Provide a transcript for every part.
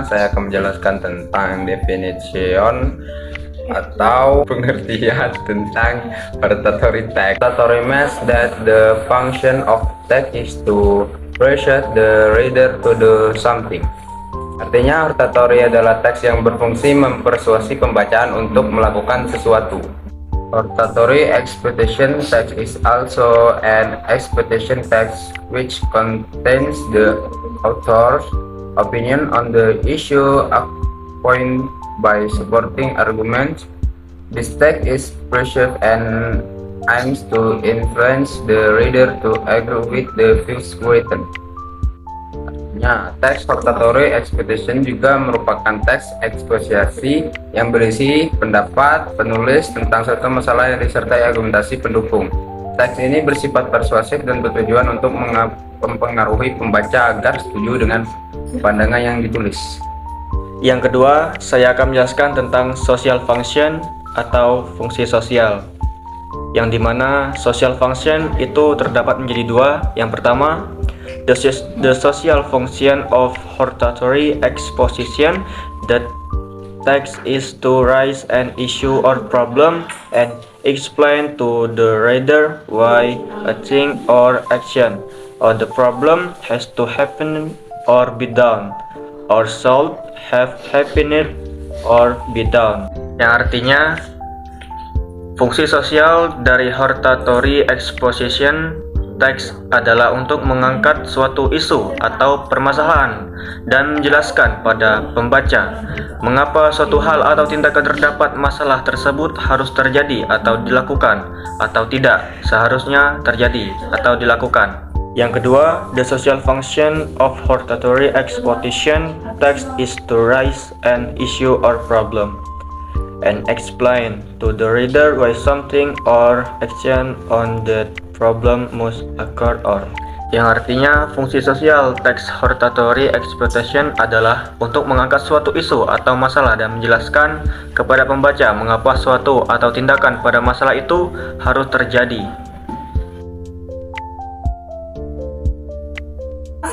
saya akan menjelaskan tentang definition atau pengertian tentang hortatory text. Hortatory means that the function of text is to persuade the reader to do something. Artinya, hortatory adalah teks yang berfungsi mempersuasi pembacaan untuk melakukan sesuatu. Hortatory exposition text is also an exposition text which contains the author's opinion on the issue appointed by supporting arguments. This text is persuasive and aims to influence the reader to agree with the views written. Teks hortatory exposition juga merupakan teks eksposiasi yang berisi pendapat penulis tentang suatu masalah yang disertai argumentasi pendukung. Teks ini bersifat persuasif dan bertujuan untuk mempengaruhi pembaca agar setuju dengan pandangan yang ditulis. Yang kedua, saya akan menjelaskan tentang social function atau fungsi sosial, yang dimana social function itu terdapat menjadi dua. Yang pertama, the social function of hortatory exposition. The text is to raise an issue or problem and explain to the reader why a thing or action or the problem has to happen or be done, or should have happened or be done. Yang artinya, fungsi sosial dari hortatory exposition teks adalah untuk mengangkat suatu isu atau permasalahan dan menjelaskan pada pembaca mengapa suatu hal atau tindakan terdapat masalah tersebut harus terjadi atau dilakukan, atau tidak seharusnya terjadi atau dilakukan. Yang kedua, the social function of hortatory exposition text is to raise an issue or problem and explain to the reader why something or action on that problem must occur or. Yang artinya, fungsi sosial teks hortatory exposition adalah untuk mengangkat suatu isu atau masalah dan menjelaskan kepada pembaca mengapa suatu atau tindakan pada masalah itu harus terjadi.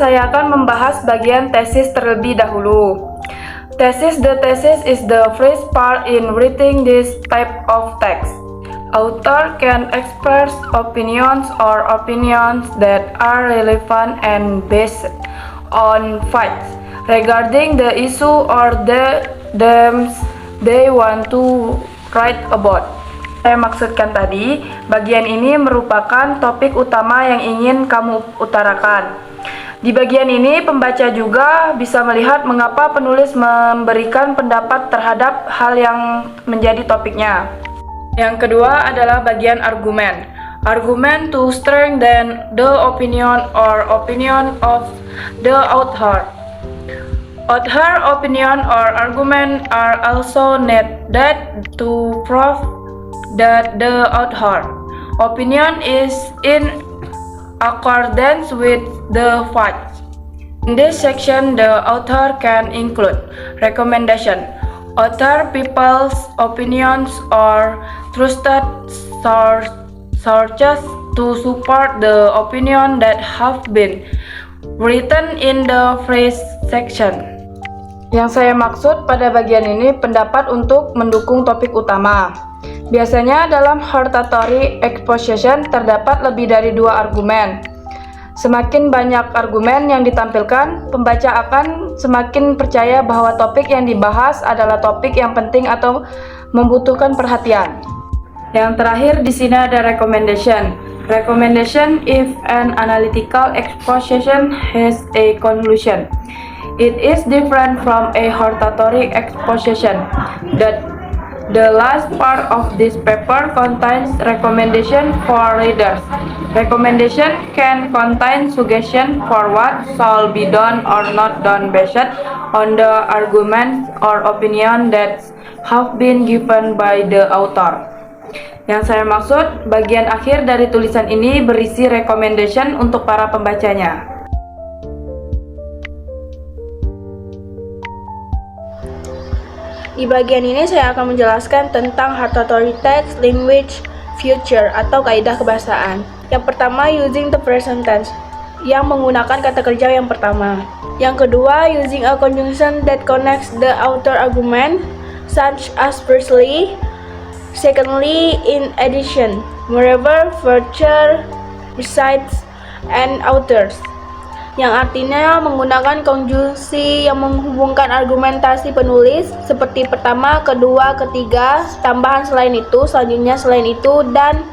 Saya akan membahas bagian tesis terlebih dahulu. The thesis is the first part in writing this type of text. Author can express opinions or opinions that are relevant and based on facts regarding the issue or the themes they want to write about. Saya maksudkan tadi, bagian ini merupakan topik utama yang ingin kamu utarakan. Di bagian ini, pembaca juga bisa melihat mengapa penulis memberikan pendapat terhadap hal yang menjadi topiknya. Yang kedua adalah bagian argumen. Argument to strengthen the opinion or opinion of the author. Author opinion or argument are also needed to prove that the author opinion is in accordance with the facts. In this section, the author can include recommendation, other people's opinions, or trusted sources to support the opinion that have been written in the first section. Yang saya maksud pada bagian ini pendapat untuk mendukung topik utama. Biasanya dalam hortatory exposition terdapat lebih dari dua argumen. Semakin banyak argumen yang ditampilkan, pembaca akan semakin percaya bahwa topik yang dibahas adalah topik yang penting atau membutuhkan perhatian. Yang terakhir di sini ada recommendation. Recommendation if an analytical exposition has a conclusion. It is different from a hortatory exposition. The last part of this paper contains recommendation for readers. Recommendation can contain suggestion for what shall be done or not done based on the arguments or opinion that have been given by the author. Yang saya maksud, bagian akhir dari tulisan ini berisi recommendation untuk para pembacanya. Di bagian ini saya akan menjelaskan tentang hortatory text language feature atau kaidah kebahasaan. Yang pertama, using the present tense, yang menggunakan kata kerja yang pertama. Yang kedua, using a conjunction that connects the outer argument, such as firstly, secondly, in addition, moreover, further, besides, and others. Yang artinya menggunakan konjungsi yang menghubungkan argumentasi penulis seperti pertama, kedua, ketiga, tambahan selain itu, selanjutnya selain itu, dan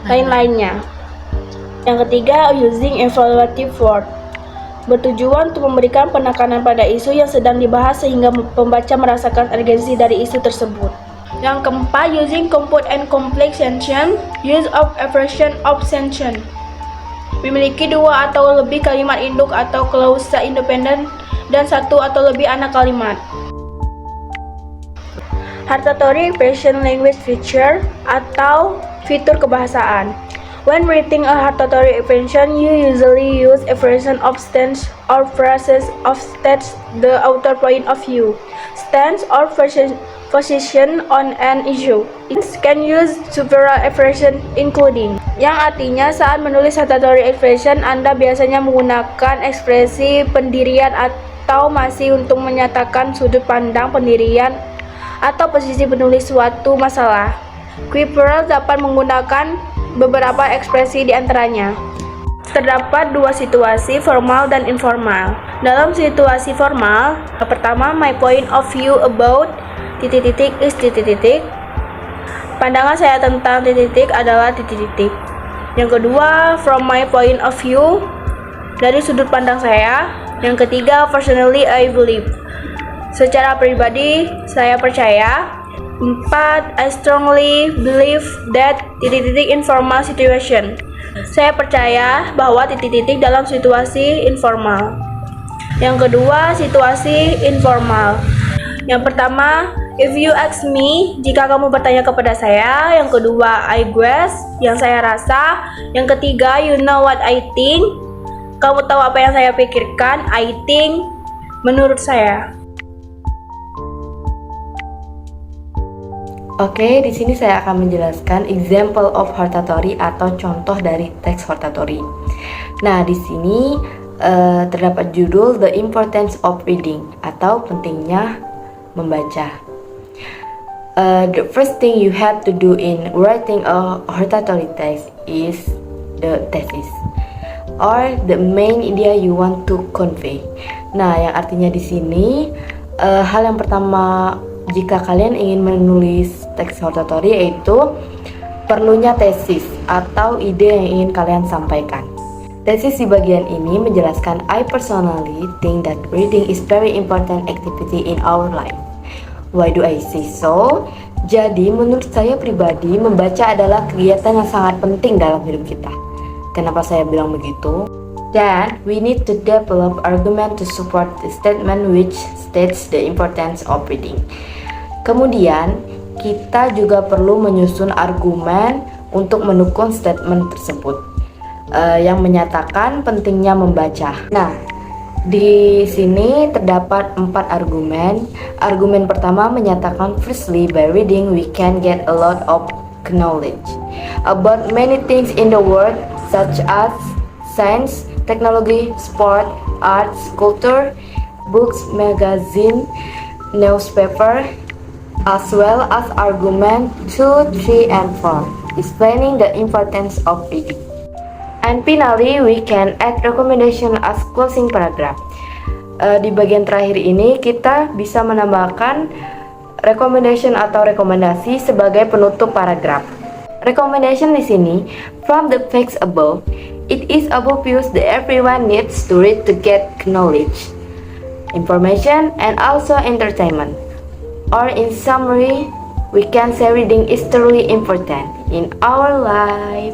lain-lainnya. Yang ketiga, using evaluative word, bertujuan untuk memberikan penekanan pada isu yang sedang dibahas sehingga pembaca merasakan urgensi dari isu tersebut. Yang keempat, using compound and complex sentence, use of expression of sentence, memiliki dua atau lebih kalimat induk atau klausa independen dan satu atau lebih anak kalimat. Hartatory expression language feature atau fitur kebahasaan. When writing a hartatory expression, you usually use expression of stance or phrases of state the author point of view, stance or position on an issue. It can use several expression including, yang artinya saat menulis hartatory expression, Anda biasanya menggunakan ekspresi pendirian atau masih untuk menyatakan sudut pandang pendirian atau posisi penulis suatu masalah. Quipper dapat menggunakan beberapa ekspresi di antaranya. Terdapat dua situasi, formal dan informal. Dalam situasi formal, pertama, my point of view about is pandangan saya tentang adalah . Yang kedua, from my point of view, dari sudut pandang saya. Yang ketiga, personally I believe, secara pribadi saya percaya. 4. I strongly believe that informal situation. Saya percaya bahwa dalam situasi informal. Yang kedua, situasi informal. Yang pertama, if you ask me, jika kamu bertanya kepada saya. Yang kedua, I guess, yang saya rasa. Yang ketiga, you know what I think, kamu tahu apa yang saya pikirkan. I think, menurut saya. Oke, di sini saya akan menjelaskan example of hortatory atau contoh dari teks hortatory. Nah, di sini terdapat judul The Importance of Reading atau pentingnya membaca. The first thing you have to do in writing a hortatory text is the thesis or the main idea you want to convey. Nah, yang artinya di sini hal yang pertama jika kalian ingin menulis teks hortatory yaitu perlunya tesis atau ide yang ingin kalian sampaikan. Tesis di bagian ini menjelaskan I personally think that reading is very important activity in our life. Why do I say so? Jadi menurut saya pribadi membaca adalah kegiatan yang sangat penting dalam hidup kita. Kenapa saya bilang begitu? Then we need to develop argument to support the statement which states the importance of reading. Kemudian, kita juga perlu menyusun argumen untuk mendukung statement tersebut yang menyatakan pentingnya membaca. Nah, di sini terdapat 4 argumen. Argumen pertama menyatakan firstly, by reading we can get a lot of knowledge about many things in the world such as science, technology, sport, arts, culture, books, magazine, newspaper, as well as argument 2, 3, and 4, explaining the importance of reading. And finally, we can add recommendation as closing paragraph. Di bagian terakhir ini kita bisa menambahkan recommendation atau rekomendasi sebagai penutup paragraf. Recommendation di sini, from the facts above, it is obvious that everyone needs to read to get knowledge, information, and also entertainment. Or in summary, we can say reading is truly important in our life.